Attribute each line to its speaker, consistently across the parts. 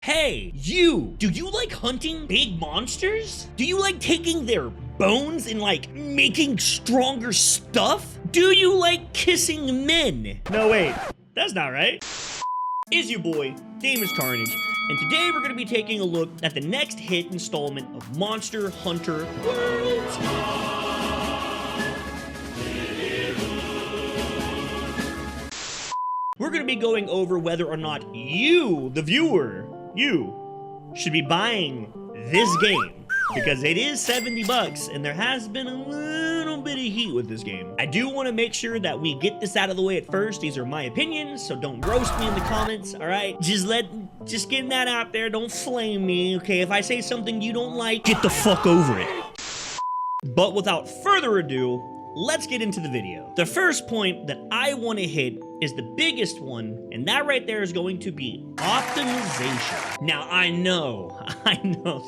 Speaker 1: Hey, you! Do you like hunting big monsters? Do you like taking their bones and like making stronger stuff? Do you like kissing men? No, wait, that's not right. It's your boy, Famous Carnage, and today we're gonna be taking a look at the next hit installment of Monster Hunter Worlds. We're gonna be going over whether or not you, the viewer, you should be buying this game, because it is 70 bucks and there has been a little bit of heat with this game. I do want to make sure that we get this out of the way at first. These are my opinions, so don't roast me in the comments, all right? Just getting that out there. Don't flame me, okay? If I say something you don't like, get the fuck over it. But without further ado, let's get into the video. The first point that I want to hit is the biggest one, and that right there is going to be optimization. Now, I know,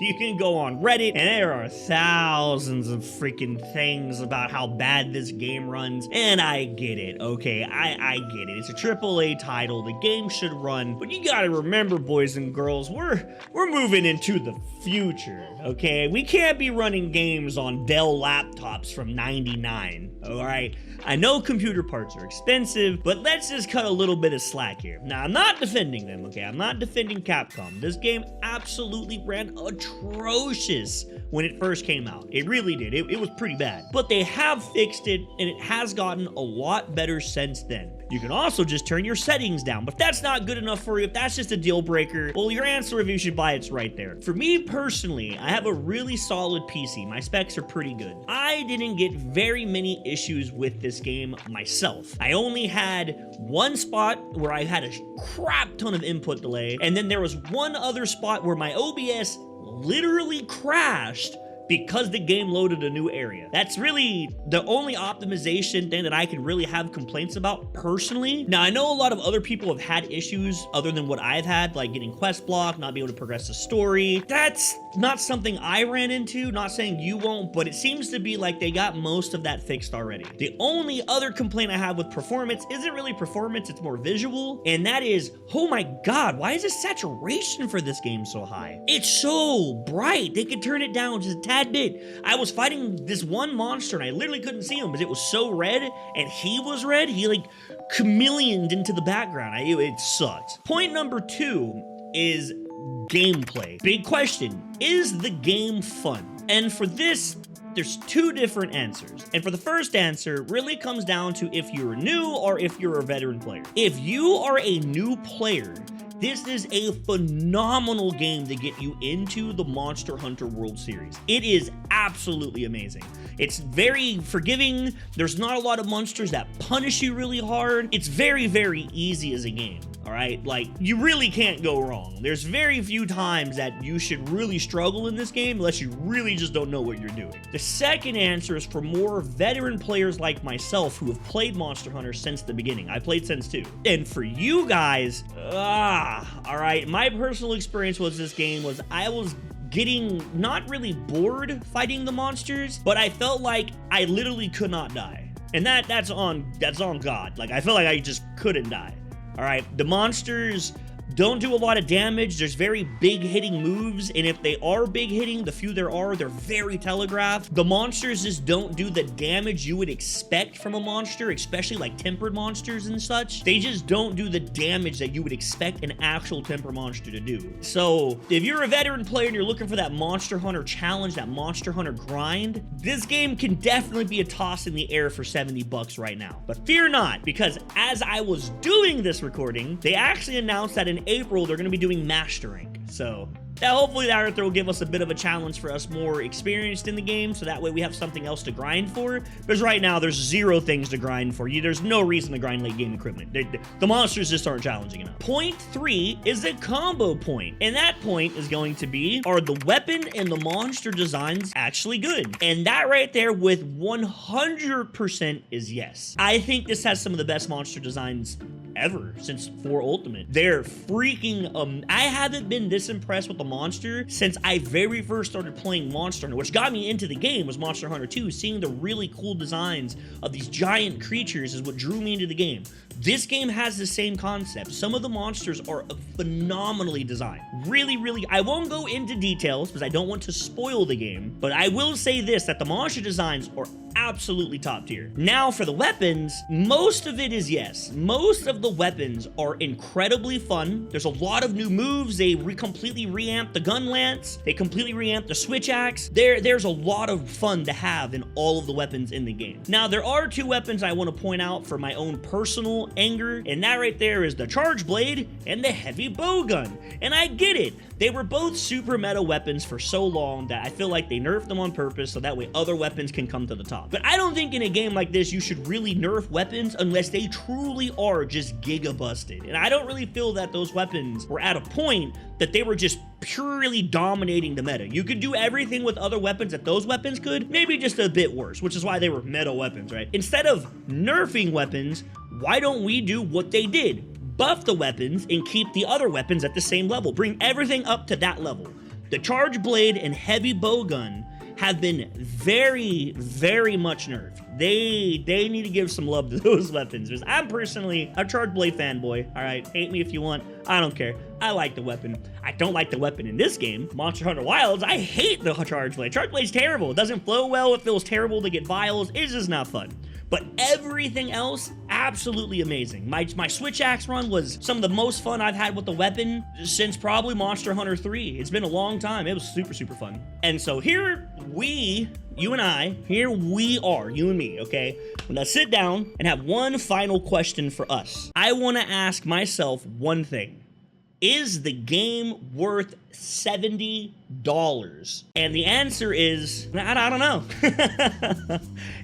Speaker 1: you can go on Reddit, and there are thousands of freaking things about how bad this game runs, and I get it, okay? I get it. It's a AAA title, the game should run, but you gotta remember, boys and girls, we're moving into the future, okay? We can't be running games on Dell laptops from '99, all right? I know computer parts are expensive, but let's just cut a little bit of slack here. Now, I'm not defending them, okay? I'm not defending Capcom. This game absolutely ran atrocious when it first came out. It really did. It was pretty bad. But they have fixed it, and it has gotten a lot better since then. You can also just turn your settings down, but if that's not good enough for you, if that's just a deal breaker, well, your answer if you should buy it's right there. For me personally, I have a really solid PC. My specs are pretty good. I didn't get very many issues with this game myself. I only had one spot where I had a crap ton of input delay, and then there was one other spot where my OBS literally crashed because the game loaded a new area. That's really the only optimization thing that I can really have complaints about personally. Now, I know a lot of other people have had issues other than what I've had, like getting quest blocked, not being able to progress the story. That's not something I ran into, not saying you won't, but it seems to be like they got most of that fixed already. The only other complaint I have with performance isn't really performance, it's more visual, and that is, oh my god, why is the saturation for this game so high? It's so bright. They could turn it down just a tad bit. I was fighting this one monster and I literally couldn't see him because it was so red, and he was red. He like chameleoned into the background. It sucked. Point number 2 is gameplay. Big question, is the game fun? And for this, there's two different answers. And for the first answer, really comes down to if you're new or if you're a veteran player. If you are a new player, this is a phenomenal game to get you into the Monster Hunter World Series. It is absolutely amazing. It's very forgiving. There's not a lot of monsters that punish you really hard. It's very, very easy as a game. All right, like you really can't go wrong. There's very few times that you should really struggle in this game unless you really just don't know what you're doing. The second answer is for more veteran players like myself who have played Monster Hunter since the beginning. I played since 2. And for you guys, all right, my personal experience with this game was I was getting not really bored fighting the monsters, but I felt like I literally could not die. And that's on God. Like I felt like I just couldn't die. All right, the monsters don't do a lot of damage. There's very big hitting moves, and if they are big hitting, the few there are, they're very telegraphed. The monsters just don't do the damage you would expect from a monster, especially like tempered monsters and such. They just don't do the damage that you would expect an actual temper monster to do. So if you're a veteran player and you're looking for that Monster Hunter challenge, that Monster Hunter grind, this game can definitely be a toss in the air for 70 bucks right now. But fear not, because as I was doing this recording, they actually announced that in April they're going to be doing mastering. So hopefully that will give us a bit of a challenge for us more experienced in the game, so that way we have something else to grind for. Because right now there's 0 things to grind for. There's no reason to grind late game equipment. The monsters just aren't challenging enough. Point 3 is a combo point, and that point is going to be, are the weapon and the monster designs actually good? And that right there with 100% is yes. I think this has some of the best monster designs ever since 4 Ultimate. They're freaking I haven't been this impressed with the monster since I very first started playing Monster Hunter. Which got me into the game was Monster Hunter 2. Seeing the really cool designs of these giant creatures is what drew me into the game. This game has the same concept. Some of the monsters are phenomenally designed. Really, really, I won't go into details because I don't want to spoil the game, but I will say this, that the monster designs are absolutely top tier. Now for the weapons, most of it is yes. Most of the weapons are incredibly fun. There's a lot of new moves. They completely reamped the gun lance. They completely reamped the switch axe. There's a lot of fun to have in all of the weapons in the game. Now there are two weapons I want to point out for my own personal anger, and that right there is the charge blade and the heavy bow gun. And I get it. They were both super meta weapons for so long that I feel like they nerfed them on purpose so that way other weapons can come to the top. But I don't think in a game like this you should really nerf weapons unless they truly are just giga busted. And I don't really feel that those weapons were at a point that they were just purely dominating the meta. You could do everything with other weapons that those weapons could, maybe just a bit worse, which is why they were meta weapons, right? Instead of nerfing weapons, why don't we do what they did? Buff the weapons and keep the other weapons at the same level. Bring everything up to that level. The charge blade and heavy bow gun have been very, very much nerfed. They need to give some love to those weapons, because I'm personally a charge blade fanboy. All right, hate me if you want. I don't care. I like the weapon. I don't like the weapon in this game, Monster Hunter Wilds. I hate the charge blade. Charge blade's terrible. It doesn't flow well. It feels terrible to get vials. It's just not fun. But everything else, absolutely amazing. My switch axe run was some of the most fun I've had with the weapon since probably Monster Hunter 3. It's been a long time. It was super, super fun. And so here you and I, here we are, you and me, okay? I'm gonna sit down and have one final question for us. I wanna ask myself one thing. Is the game worth $70? And the answer is, I don't know.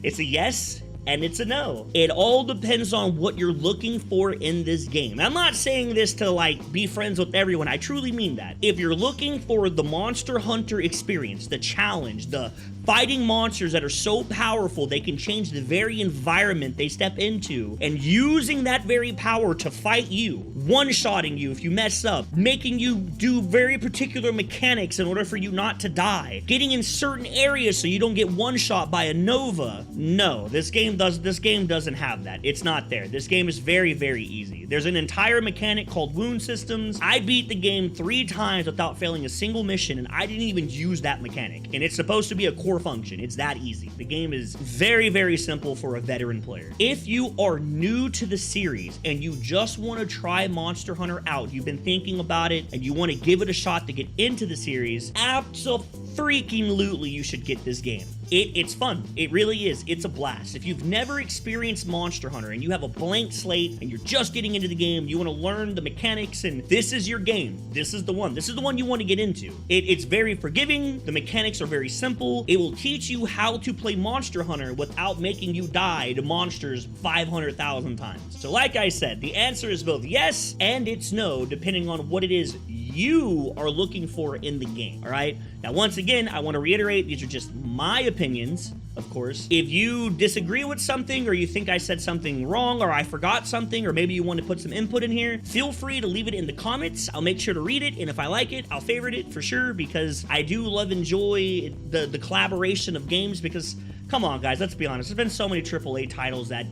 Speaker 1: It's a yes and it's a no. It all depends on what you're looking for in this game. I'm not saying this to like be friends with everyone. I truly mean that. If you're looking for the Monster Hunter experience, the challenge, the fighting monsters that are so powerful they can change the very environment they step into, and using that very power to fight you, one-shotting you if you mess up, making you do very particular mechanics in order for you not to die, getting in certain areas so you don't get one-shot by a Nova. No, this game doesn't have that. It's not there. This game is very, very easy. There's an entire mechanic called wound systems. I beat the game 3 times without failing a single mission, and I didn't even use that mechanic. And it's supposed to be a core function. It's that easy. The game is very, very simple for a veteran player. If you are new to the series and you just want to try Monster Hunter out, you've been thinking about it and you want to give it a shot to get into the series, absolutely you should get this game. It's fun. It really is. It's a blast. If you've never experienced Monster Hunter and you have a blank slate and you're just getting into the game, you want to learn the mechanics, and this is your game. This is the one. This is the one you want to get into. It's very forgiving. The mechanics are very simple. It will teach you how to play Monster Hunter without making you die to monsters 500,000 times. So like I said, the answer is both yes and it's no, depending on what it is you are looking for in the game, all right? Now, once again, I want to reiterate, these are just my opinions, of course. If you disagree with something, or you think I said something wrong, or I forgot something, or maybe you want to put some input in here, feel free to leave it in the comments. I'll make sure to read it, and if I like it, I'll favorite it for sure, because I do enjoy the collaboration of games, because, come on, guys, let's be honest. There's been so many AAA titles that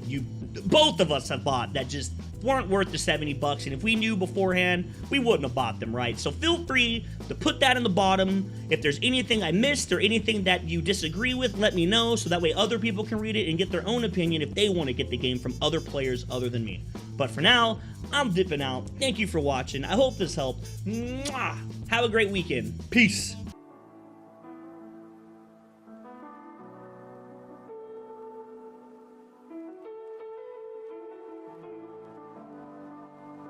Speaker 1: both of us have bought that just weren't worth the $70, and if we knew beforehand, we wouldn't have bought them, right? So feel free to put that in the bottom. If there's anything I missed or anything that you disagree with, let me know, so that way other people can read it and get their own opinion if they want to get the game from other players other than me. But for now, I'm dipping out. Thank you for watching. I hope this helped. Mwah! Have a great weekend. Peace.